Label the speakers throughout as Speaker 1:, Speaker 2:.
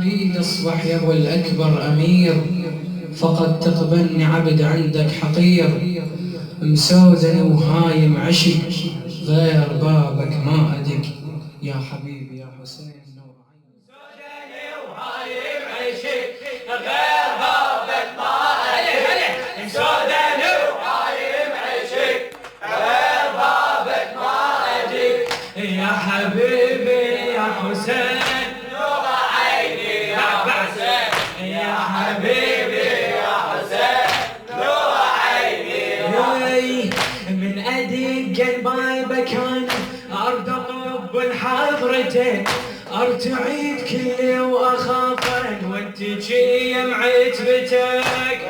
Speaker 1: أريد أصبح يا أبو الأكبر أمير، فقد تقبلني عبد عندك حقير. مسودني وهايم عشق، غير بابك ما أدق يا حبيبي يا حسين.
Speaker 2: مسودني وهايم عشق، غير بابك ما أدق. مسودني وهايم عشق، غير بابك ما أدق يا حبيبي يا حسين. نور عيني يا حسين، يا حبيبي يا حسين. نور عيني من أدق بابك أنا أرد أطب الحضرتين، أرتعيد كلي وأخافن وأنت جي معتبتك،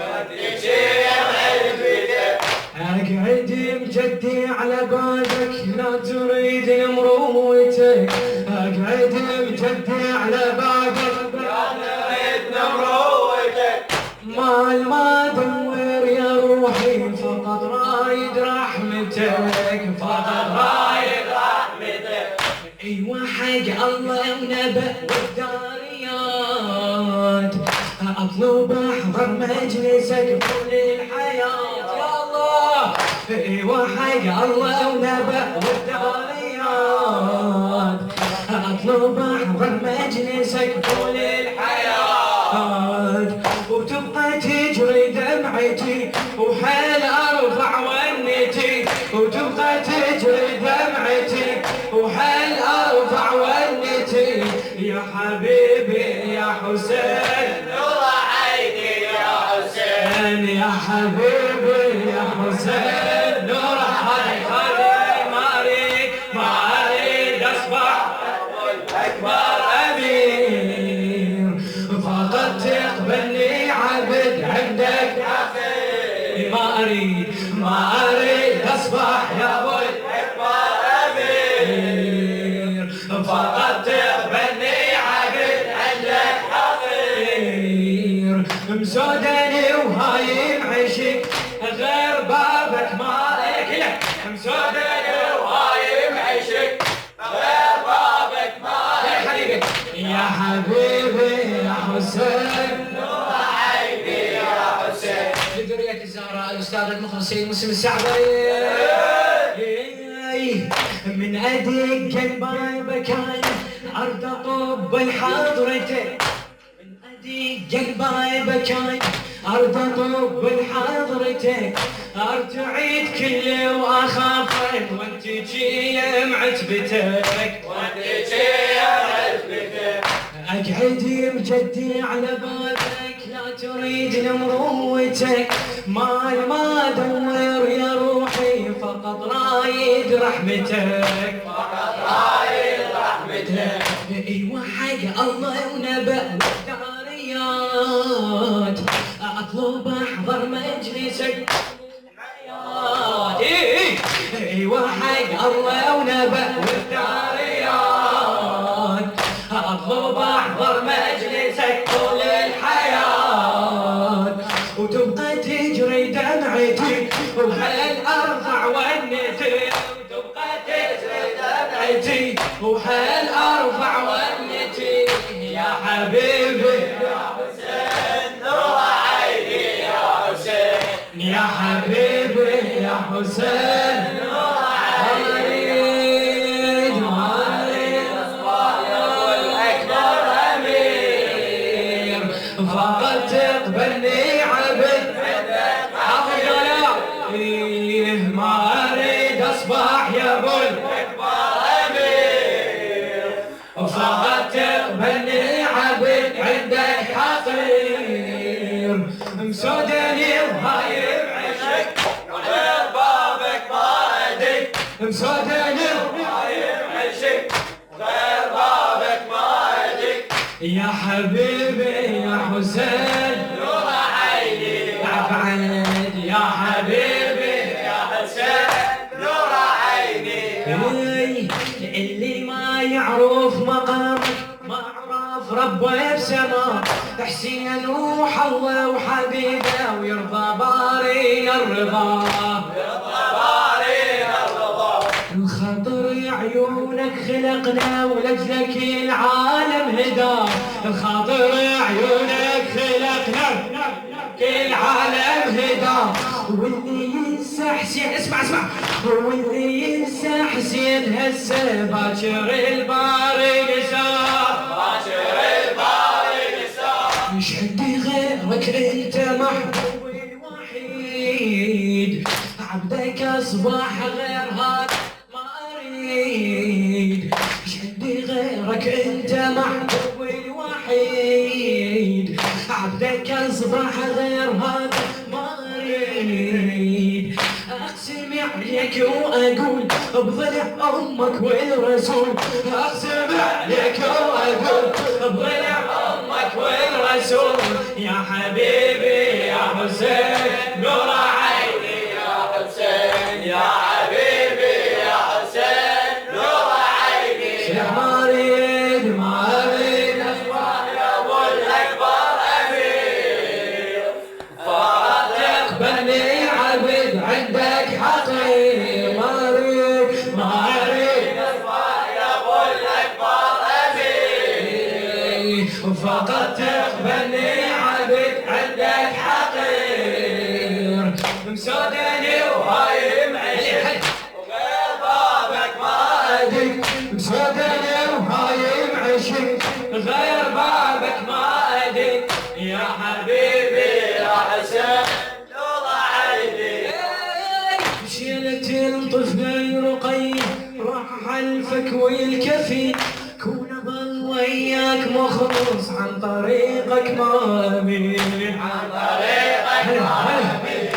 Speaker 2: أقعد مجدي على بابك لا تريد مروتك. أقعد مجدي على بابك لا تريد مروتك. مال ما دور يا روحي فقط رايد رحمتك، فقط رايد رحمتك. ايوه حق الله ونبأ والداريات، اطلب احضر مجلسك طول الحياة يا الله. ايوه حق الله ونبأ والداريات، اطلب احضر مجلسك طول الحياة. وتبقى تجري دمعتي وحيل ارفع ونتي، وتبقى تجري دمعتي وحيل ارفع ونتي يا حبيبي يا حسين. نور عيني يا حسين، يا حبيبي يا حسين. نور عيني ما اريد اصبح اكبر امير، فقط تقبلني عبد عندك حقير. ما اريد اصبح يا ابو الاكبر امير، فقط تقبلني عبد عندك حقير. مسودني وهايم عشق، غير بابك ما اكله. مسودني وهايم عشق، غير بابك ما اكله يا حبيبي يا حسين. نور عيني يا حسين. لذرية الزهراء الأستاذ المخلصين مسلم السعدي. من أدق بابك أنا أرد أطب الحضرتين، من أدق بابك أنا أرد أطب الحضرتين، أرتعيد كلي وأخافن وأنت جي معتبتك، وأنت جي معتبتك. أقعد مجدي على بابك لا تريد نمروتك. مال ما دور يا روحي فقط رايد رحمتك، فقط رايد رحمتك. ايوه حق الله ونبأ والداريات، اطلب احضر مجلسك الحياة. ايوه حق الله ونبأ والداريات، اطلب احضر مجلسك طول الحياة. وتبقى تجري دمعتي وهل ارفع ونتي، وتبقى تجري دمعتي وهل ارفع ونتي يا حبيبي يا حسين. نور عيني يا حسين، يا حبيبي يا حسين. نور عيني ما اريد اصبح يا ابو الاكبر امير، فقط تقبلني عبد حقيقة. ما اريد اصبح يا ابو الاكبر امير، فقط تقبلني عبد عندك حقير. مسودني وهايم عشق، غير بابك ما ادق. مسودني وهايم عشق، غير بابك ما ادق يا حبيبي يا حسين. نور عيني عفعد يا حبيبي يا حسين. نور عيني اللي ما يعرف مقامك ما عرف ربه بسما. حسين وحواء وحبيبه ويرضى بارينا الرضا، يرضى بارينا الرضا. الخطر عيونك خلقنا ولجلك العالم هدى، الخاطر عيونك خلقنا كل عالم هدى. واللي ينسى حسين اسمع واللي ينسى حسين هسه باكر الباري نساه، باكر الباري نساه. مش عندي غيرك انت محبوب الوحيد، عبدك اصبح غير هذا ما اريد. مش عندي غيرك انت محبوب الوحيد، عبدك اصبح غير هذا ما اريد. اقسم عليك واقول بضلع امك والرسول، اقسم عليك واقول بضلع امك والرسول. يا حبيبي يا حسين نور عيني يا حسين، يا حبيبي يا حسين نور عيني. ما اريد افرح يا ابو الاكبر امير، فرض تقبلني عبد عندك حقير. ما اريد افرح يا ابو الاكبر امير، فقط تقبلني عبد عندك حقير. مسودني وهايم عشق وغير بابك ما ادري، مسودني وهايم عشق غير بابك ما ادري. يا حبيبي يا حسين نور عيني. شيلت الطفل رقي راح الفك والكفي، كون ظل وياك مخلص عن طريقك ما امين، عن طريقك ما امين.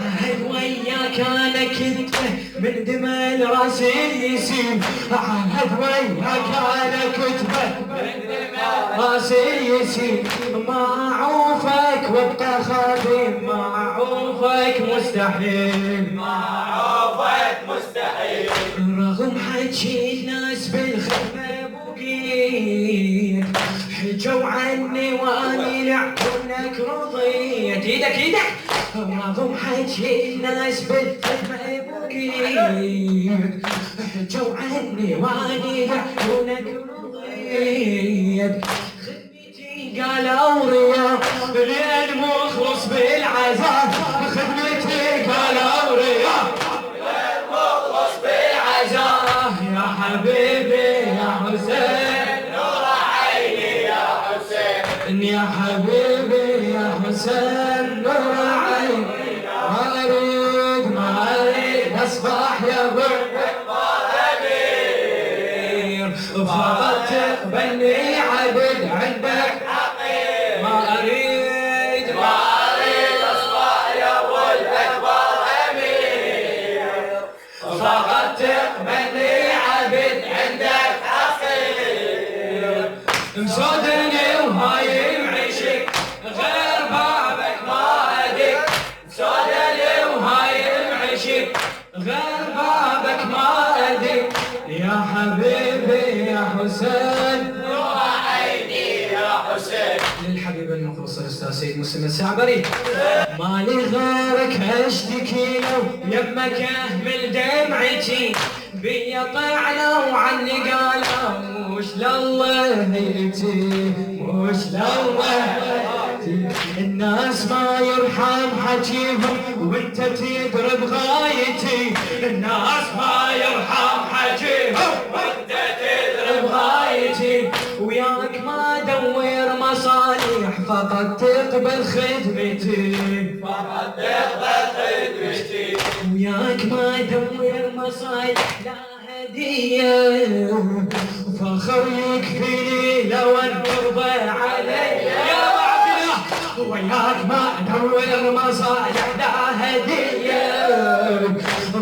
Speaker 2: عهد وياك انا كنت من دم راسي يسيل، عهد وياك انا كتبه من دم راسي يسيل. ما اعوفك وابقى خادم، ما اعوفك مستحيل، ما اعوفك مستحيل. رغم حكي الناس بالخدمه بوقيت، حجوا عني واني لعبونك رضيت. ايدك رغم حكي الناس بالخدمه بوقيت، حجوا عني واني لعبونك رضيت. خدمتي قالوا رياض لين مخلص بالعزاء، خدمتي قالوا رياض لين مخلص بالعزاء. يا حبيبي يا حسين نور عيني يا حسين، يا حبيبي يا حسين نور عيني. ما اريد اصبح يا ابو الاكبر امير، فقط تقبلني عبد عندك حقير. ما اريد اصبح يا ابو الاكبر امير، فقط تقبلني عبد عندك حقير. مسودني وهايم عشق غير بابك ما ادري، مسودني وهايم عشق غير بابك ما ادري. يا حبيبي يا حسين نور عيني يا حسين. للحبيب المخلص الاستاذ سيد مسلم السعبري. مالي غيرك اشتكي لو يمك اهمل دمعتي، بيا طعنوا عني قالوا وش لله يجي، وش لله يجي. الناس ما يرحم حكيهم وانت تضرب غايتي، الناس ما يرحم حكيهم وانت تضرب غايتي. وياك ما ادور مصالح فقط تقبل خدمتي، فقط تقبل خدمتي. وياك ما ادور مصالح لا هديه، فخر يكفيني لو ان ترضى علي يا وعدنا. وياك ما ادور مصالح لا هديه،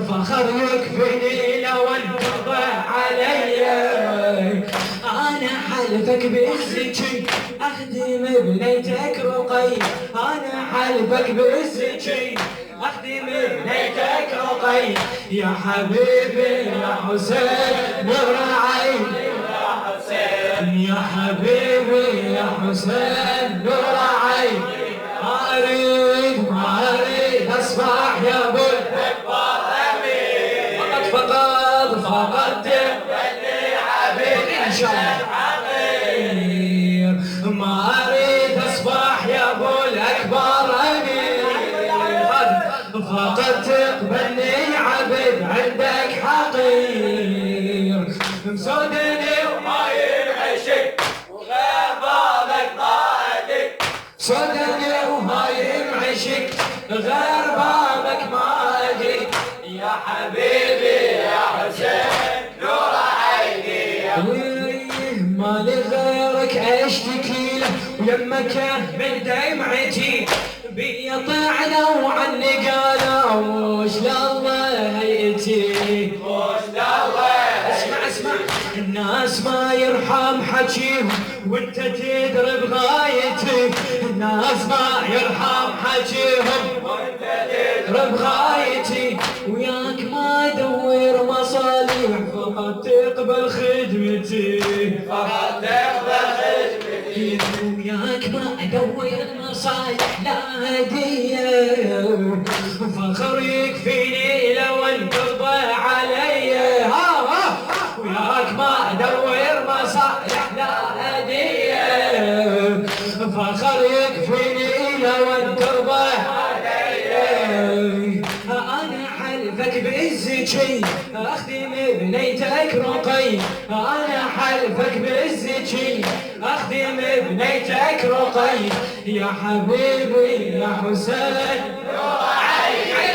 Speaker 2: فخر يكفيني لو ان ترضى علي. انا حلفك بالزكي اخدم بنيتك رقي، انا حلفك بالزكي اخدم بنيتك رقي. يا حبيبي يا حسين نور عيني يا حسين، يا حبيبي يا حسين نور عيني. ما اريد اصبح يا ابو الاكبر امير، فقط تقبلني عبد
Speaker 1: شاء الله. ما اريد اصبح يا ابو الاكبر امير، فقط تقبلني عبد عندك حقير. مسودني وما ينعشق وغير بابك ما ادق، مسودني وما ينعشق غير بابك ما ادق. يا حبيبي يا حسين نور عيني، ما لغيرك اشتكي له ويمك من دمعتي، بي طعنه وعني قالوا وش لله هيئتي، وش لله. اسمع اسمع الناس ما يرحم حكيهم وانت تدري بغايتي، الناس ما يرحم حكيهم وانت تدري بغايتي، وياك ما ادور مصالح فقط تقبل خدمتي، فقط تقبل خدمتي، وياك ما ادور مصالح لا هديه، فخر يكفيني لو انت ترضى علي، وياك ما ادور مصالح لا هديه، فخر يكفيني لو انت ترضى علي. انا حلفك بالزكي اخدم بنيتك رقي، انا حلفك بالزكي اخدم بنيتك رقي، يا حبيبي يا حسين نور عيني،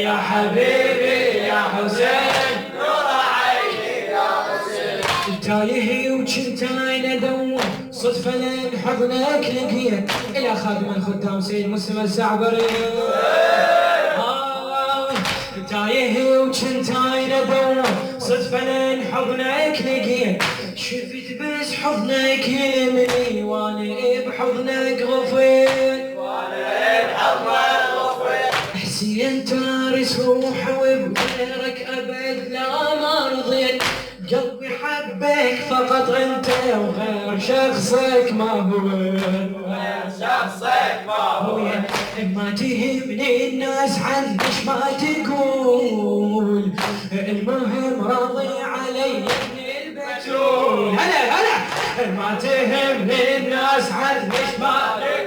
Speaker 1: يا حبيبي يا حسين نور عيني يا حسين. تايه وكنت انا ادور صدفه لين حضنك لقيت، الى خادم الخدام سيد مسلم الزعبري. تايه وكنت انا ادور صدفه لين حضنك لقيت، شفت بس حضنك يمني وانا بحضنك غفيت، وانا بحضنك غفيت. حسين تارس روحي وبغيرك ابد لا ما رضيت، قلبي حبك فقط انت وغير شخصك ما هو، غير شخصك ما هو. ما تهمني الناس عنك ما تقول، المهم راضي علي ابن البتول. هلا هلا ما تهمني الناس عنك ما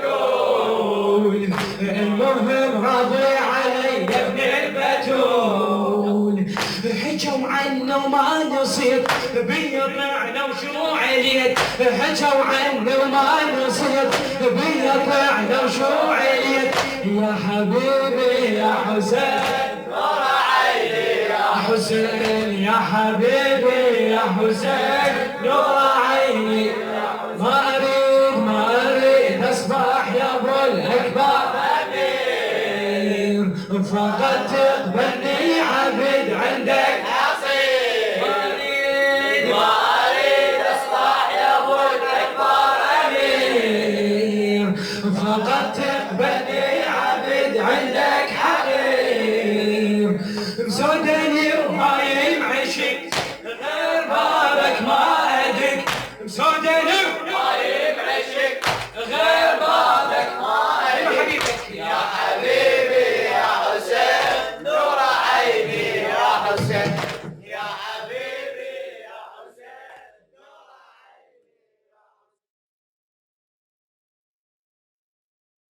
Speaker 1: تقول، المهم راضي علي ابن البتول. حكوا عنه وما نصير بي طعنه وشو عليت، حكوا عنه وما نصير بي طعنه وشو عليت، يا حبيبي يا حسين نور عيني يا حسين، يا حبيبي يا حسين نور عيني. ما اريد اصبح يا ابو الاكبر امير، فقط تقبلني عبد عندك حصير. ما اريد اصبح يا ابو الاكبر امير، فقط